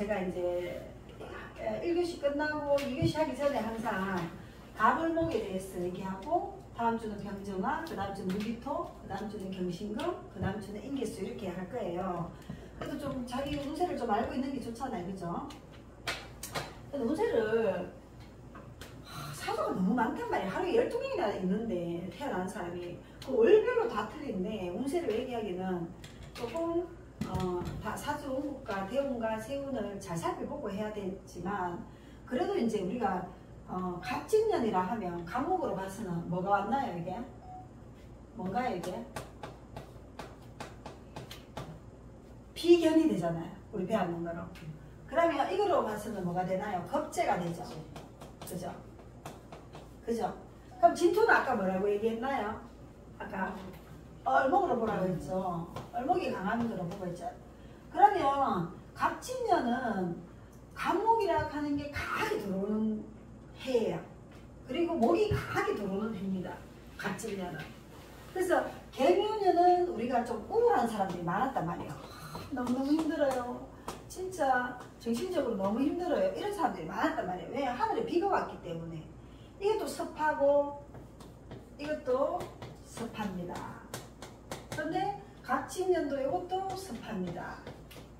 제가 이제 1교시 끝나고 2교시 하기 전에 항상 가불목에 대해서 얘기하고 다음 주는 병정화, 그 다음 주는 무기토, 그 다음 주는 경신금, 그 다음 주는 인계수 이렇게 할 거예요. 그래도 좀 자기 운세를 좀 알고 있는 게 좋잖아요. 그죠? 근데 운세를 사주가 너무 많단 말이에요. 하루에 12명이나 있는데 태어난 사람이 그 월별로 다 틀린데 운세를 얘기하기는 조금 다 사주 운국과 대운과 세운을 잘 살펴보고 해야 되지만 그래도 이제 우리가 갑진년이라 하면 간목으로 봐서는 뭐가 왔나요 이게? 뭔가요 이게? 비견이 되잖아요. 우리 배웠는 거로. 그러면 이거로 봐서는 뭐가 되나요? 겁재가 되죠. 그죠? 그죠? 그럼 진토는 아까 뭐라고 얘기했나요? 아까 얼목으로 보라고 했죠. 얼목이 강한 거로 보고 있죠. 그러면 갑진년은 간목이라 하는 게 강하게 들어오는 해예요. 그리고 목이 강하게 들어오는 해입니다. 갑진년은. 그래서 개묘년은 우리가 좀 우울한 사람들이 많았단 말이에요. 너무너무 힘들어요. 진짜 정신적으로 너무 힘들어요. 이런 사람들이 많았단 말이에요. 왜? 하늘에 비가 왔기 때문에. 이것도 습하고 이것도 습합니다. 그런데 갑진년도 이것도 습합니다.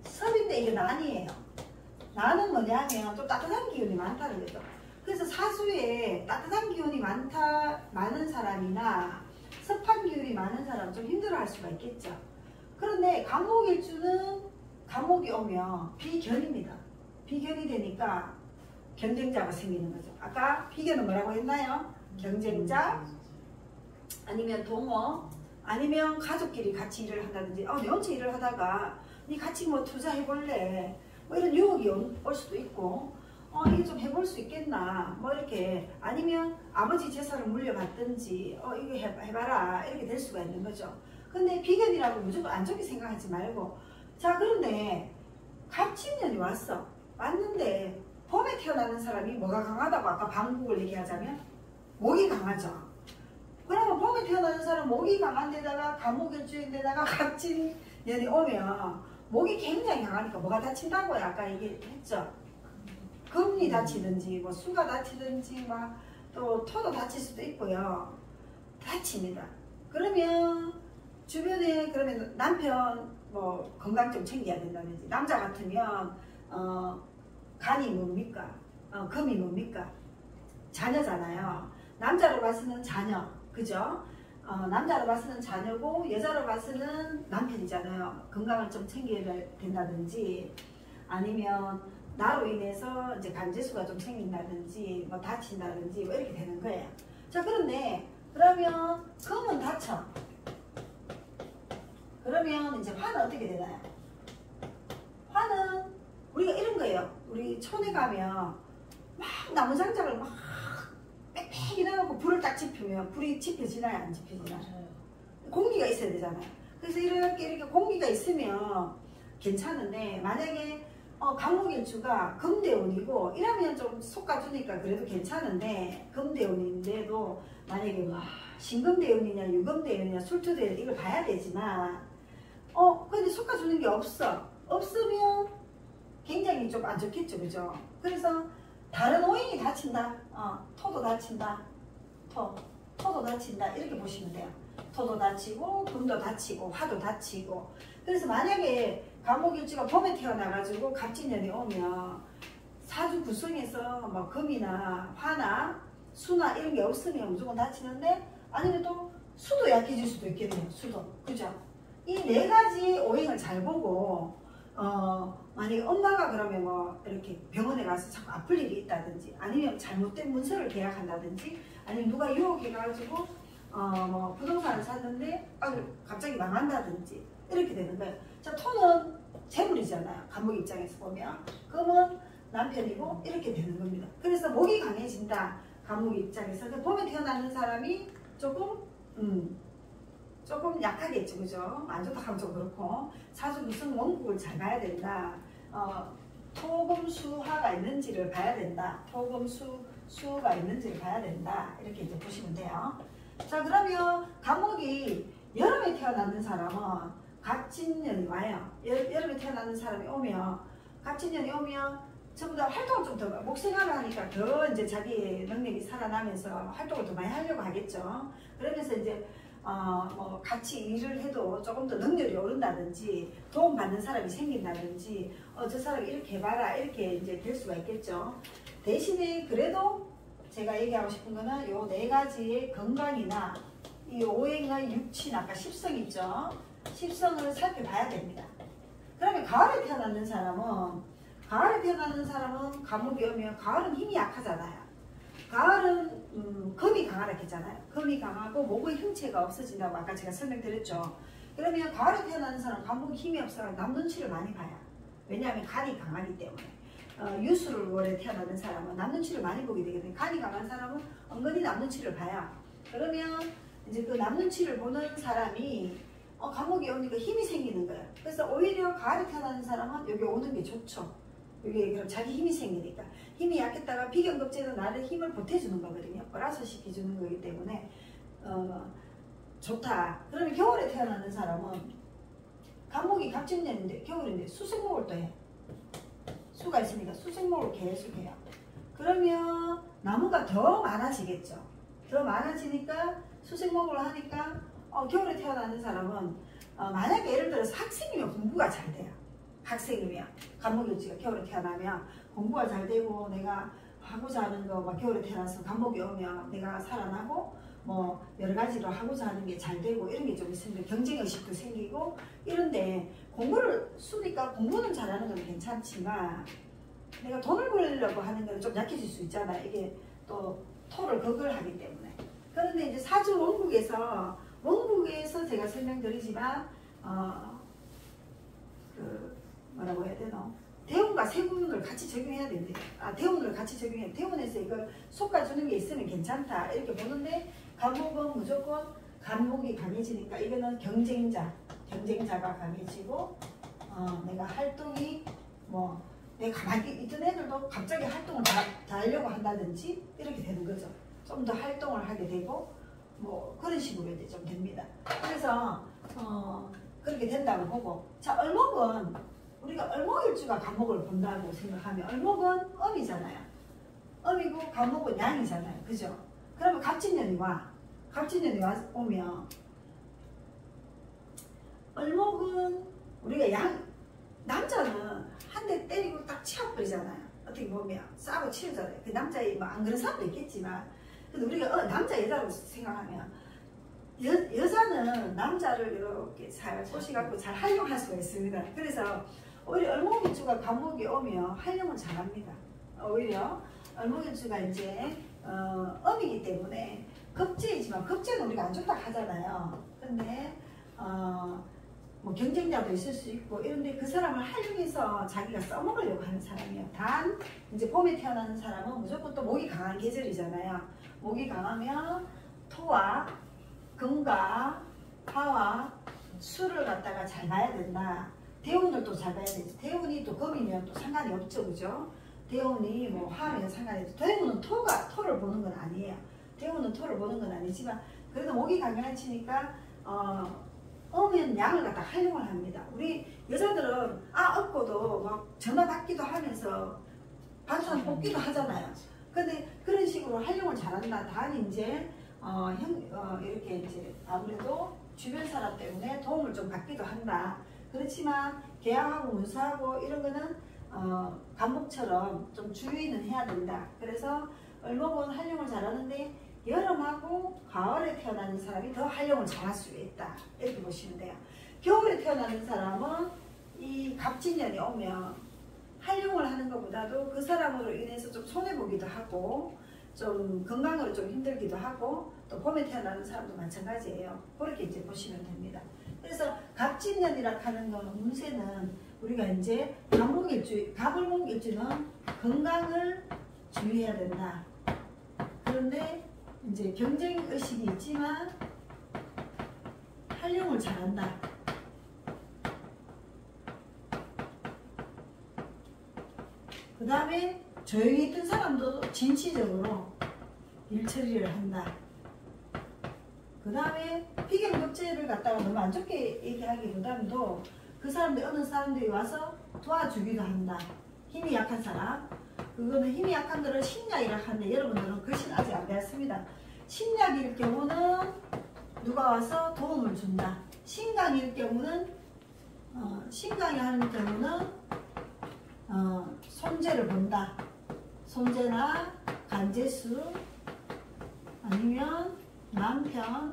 습인데 이게 난이에요. 난은 뭐냐면 좀 따뜻한 기운이 많다는 거죠. 그래서 사주에 따뜻한 기운이 많은 사람이나 습한 기운이 많은 사람은 좀 힘들어할 수가 있겠죠. 그런데 간목일주는 간목이 오면 비견입니다. 비견이 되니까 경쟁자가 생기는 거죠. 아까 비견은 뭐라고 했나요? 경쟁자, 아니면 동업, 아니면 가족끼리 같이 일을 한다든지 내 혼자 일을 하다가 니 같이 뭐 투자해볼래? 뭐 이런 유혹이 올 수도 있고 이게 좀 해볼 수 있겠나? 뭐 이렇게 아니면 아버지 재산을 물려받든지 이거 해봐라 이렇게 될 수가 있는 거죠. 근데 비견이라고 무조건 안 좋게 생각하지 말고 자 그런데 갑진년이 왔는데 봄에 태어나는 사람이 뭐가 강하다고 아까 방국을 얘기하자면 목이 강하죠. 그러면 봄에 태어나는 사람 목이 강한 데다가 간목일주인데다가 갑진년이 오면 목이 굉장히 강하니까 뭐가 다친다고요? 아까 얘기했죠. 금이 다치든지 뭐 수가 다치든지 막 또 토도 다칠 수도 있고요. 다칩니다. 그러면 주변에 그러면 남편 뭐 건강 좀 챙겨야 된다든지 남자 같으면 간이 뭡니까? 금이 뭡니까? 자녀잖아요. 남자로 봐서는 자녀, 그죠? 남자로 봐서는 자녀고 여자로 봐서는 남편이잖아요. 건강을 좀 챙겨야 된다든지 아니면 나로 인해서 이제 간재수가 좀 생긴다든지 뭐 다친다든지 뭐 이렇게 되는 거예요. 자 그런데 그러면 금은 다쳐. 그러면 이제 화는 어떻게 되나요? 화는 우리가 이런 거예요. 우리 촌에 가면 막 나무 장작을 막 빽빽이 나가고 불을 딱 지피면 불이 지펴지나요? 안 지펴지나요? 공기가 있어야 되잖아요. 그래서 이렇게 공기가 있으면 괜찮은데 만약에 간목일주가 금대운이고 이러면 좀 속가주니까 그래도 괜찮은데 금대운인데도 만약에 뭐 신금대운이냐 유금대운이냐 술토대운 이걸 봐야 되지만 근데 속가주는 게 없으면 굉장히 좀 안 좋겠죠. 그죠? 그래서 다른 오행이 다친다. 토도 다친다. 토도 다친다. 이렇게 보시면 돼요. 토도 다치고 금도 다치고 화도 다치고 그래서 만약에 간목일주가 봄에 태어나가지고 갑진년이 오면 사주 구성에서 뭐 금이나 화나 수나 이런 게 없으면 무조건 다치는데 아니면 또 수도 약해질 수도 있겠네요. 수도. 그죠? 이 네 가지 오행을 잘 보고 만약에 엄마가 그러면 뭐 이렇게 병원에 가서 자꾸 아플 일이 있다든지 아니면 잘못된 문서를 계약한다든지 아니면 누가 유혹해가지고 뭐 부동산을 샀는데 갑자기 망한다든지 이렇게 되는 거예요. 자 토는 재물이잖아요. 간목 입장에서 보면 금은 남편이고 이렇게 되는 겁니다. 그래서 목이 강해진다. 간목 입장에서 봄에 태어나는 사람이 조금 약하겠죠. 그죠? 안 좋다 하면 좀 그렇고 사주 구성 원국을 잘 봐야 된다. 토금수화가 있는지를 봐야 된다. 토금수가 있는지를 봐야 된다. 이렇게 이제 보시면 돼요. 자 그러면 간목이 여름에 태어나는 사람은 갑진년이 와요. 여름에 태어나는 사람이 오면 갑진년이 오면 전부 다 활동을 좀 더, 목생활을 하니까 더 이제 자기 능력이 살아나면서 활동을 더 많이 하려고 하겠죠. 그러면서 이제 뭐 같이 일을 해도 조금 더 능력이 오른다든지 도움받는 사람이 생긴다든지 저 사람이 이렇게 해봐라 이렇게 이제 될 수가 있겠죠. 대신에 그래도 제가 얘기하고 싶은 거는 요 네 가지의 건강이나 이 오행의 육친 아까 십성 있죠. 십성을 살펴봐야 됩니다. 그러면 가을에 태어나는 사람은 감목이 오면 가을은 힘이 약하잖아요. 가을은 금이 강하다 했잖아요. 금이 강하고 목의 형체가 없어진다고 아까 제가 설명드렸죠. 그러면 가을에 태어나는 사람 감목이 힘이 없어서 남 눈치를 많이 봐요. 왜냐하면 간이 강하기 때문에. 유수를 월에 태어나는 사람은 남 눈치를 많이 보게 되거든요. 간이 강한 사람은 은근히 남 눈치를 봐요. 그러면 이제 그 남 눈치를 보는 사람이 감목이 오니까 힘이 생기는 거예요. 그래서 오히려 가을에 태어나는 사람은 여기 오는 게 좋죠. 여기 그럼 자기 힘이 생기니까. 힘이 약했다가 비견급제도 나를 힘을 보태주는 거거든요. 플러스 시켜주는 거기 때문에 좋다. 그러면 겨울에 태어나는 사람은 감목이 갑진년인데 겨울인데 수생목을 또 해. 수가 있으니까 수생목을 계속 해요. 그러면 나무가 더 많아지겠죠. 더 많아지니까 수생목을 하니까 겨울에 태어나는 사람은 만약에 예를 들어서 학생이면 공부가 잘 돼요. 학생이면 간목일지가 겨울에 태어나면 공부가 잘 되고 내가 하고자 하는 거 막 겨울에 태어나서 간목이 오면 내가 살아나고 뭐 여러 가지로 하고자 하는 게 잘 되고 이런 게 좀 있으면 경쟁의식도 생기고 이런데 공부를 쓰니까 공부는 잘하는 건 괜찮지만 내가 돈을 벌려고 하는 건 좀 약해질 수 있잖아요. 이게 또 토를 극을 하기 때문에. 그런데 이제 사주 원국에서 제가 설명드리지만 뭐라고 해야 되나? 대운과 세운을 같이 적용해야 된대요. 대운을 같이 적용해. 대운에서 이걸 솎아주는 게 있으면 괜찮다. 이렇게 보는데, 간목은 무조건 간목이 강해지니까 이거는 경쟁자가 강해지고, 내가 활동이 내가 가만히 있던 애들도 갑자기 활동을 다 하려고 한다든지 이렇게 되는 거죠. 좀 더 활동을 하게 되고, 그런 식으로 이제 좀 됩니다. 그래서, 그렇게 된다고 보고. 자, 을목은 우리가 을목일주가 간목을 본다고 생각하면 을목은 음이잖아요. 음이고 간목은 양이잖아요. 그죠? 그러면 갑진년이 오면 을목은 우리가 남자는 한 대 때리고 딱 치워버리잖아요. 어떻게 보면 싸고 치우잖아요. 그 남자의 안 그런 사람도 있겠지만 근데 우리가 남자 여자로 생각하면 여자는 남자를 이렇게 잘 꼬시갖고 잘 활용할 수가 있습니다. 그래서 오히려 을목일주가 간목이 오면 활용을 잘합니다. 오히려 을목일주가 이제 음이기 때문에 급제이지만 급제는 우리가 안 좋다 하잖아요. 근데 경쟁자도 있을 수 있고 이런데 그 사람을 활용해서 자기가 써먹으려고 하는 사람이에요. 단 이제 봄에 태어나는 사람은 무조건 또 목이 강한 계절이잖아요. 목이 강하면 토와 금과 화와 수를 갖다가 잘 봐야 된다. 대운을 또 잘 봐야 되지. 대운이 또 금이면 또 상관이 없죠. 그죠? 대운이 화하면 상관이 없죠. 대운은 토를 보는 건 아니에요. 대운은 토를 보는 건 아니지만 그래도 목이 강해지니까 오면 양을 갖다 활용을 합니다. 우리 여자들은 없고도 막 전화 받기도 하면서 반찬 뽑기도 하잖아요. 근데 그런 식으로 활용을 잘한다. 단 이제 이렇게 이제 아무래도 주변 사람 때문에 도움을 좀 받기도 한다. 그렇지만 계약하고 문서하고 이런 거는 간목처럼 좀 주의는 해야 된다. 그래서 을목은 활용을 잘하는데 여름하고 가을에 태어나는 사람이 더 활용을 잘할 수 있다. 이렇게 보시면 돼요. 겨울에 태어나는 사람은 이 갑진년이 오면 활용을 하는 것보다도 그 사람으로 인해서 좀 손해보기도 하고 좀 건강으로 좀 힘들기도 하고 또 봄에 태어나는 사람도 마찬가지예요. 그렇게 이제 보시면 됩니다. 그래서 갑진년이라 하는 건 운세는 우리가 이제 갑을목일주는 건강을 주의해야 된다. 그런데 이제 경쟁의식이 있지만 활용을 잘한다. 그 다음에 조용히 있던 사람도 진취적으로 일 처리를 한다. 그 다음에 비견급제를 갖다가 너무 안 좋게 얘기하기보다도 그 사람들 어느 사람들이 와서 도와주기도 한다. 힘이 약한 사람. 그거는 힘이 약한 거를 신약이라고 하는데 여러분들은 글씨는 아직 안 배웠습니다. 신약일 경우는 누가 와서 도움을 준다. 신강일 경우는 신강이 하는 경우는 손재를 본다. 손재나 간재수 아니면 남편,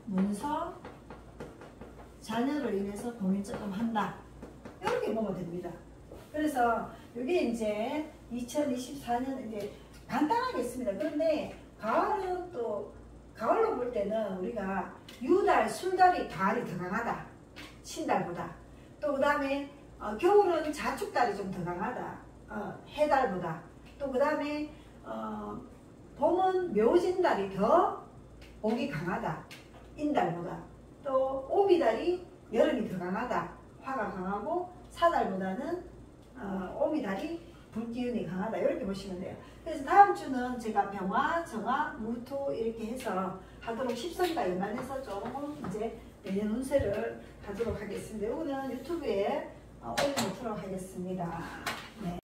문서, 자녀로 인해서 고민 조금 한다. 이렇게 보면 됩니다. 그래서 이게 이제 2024년 이제 간단하게 했습니다. 그런데 가을은 또 가을로 볼 때는 우리가 유달, 술달이 가을이 더 강하다. 신달보다. 또 그 다음에 겨울은 자축달이 좀 더 강하다. 해달보다. 또 그 다음에 봄은 묘진달이 더 복이 강하다. 인달보다. 또 오미달이 여름이 더 강하다. 화가 강하고 사달보다는 오미달이 불기운이 강하다. 이렇게 보시면 돼요. 그래서 다음 주는 제가 병화, 정화, 무토 이렇게 해서 하도록 10선과 연관해서 조금 이제 내년 운세를 하도록 하겠습니다. 이거는 유튜브에 올려놓도록 하겠습니다. 네.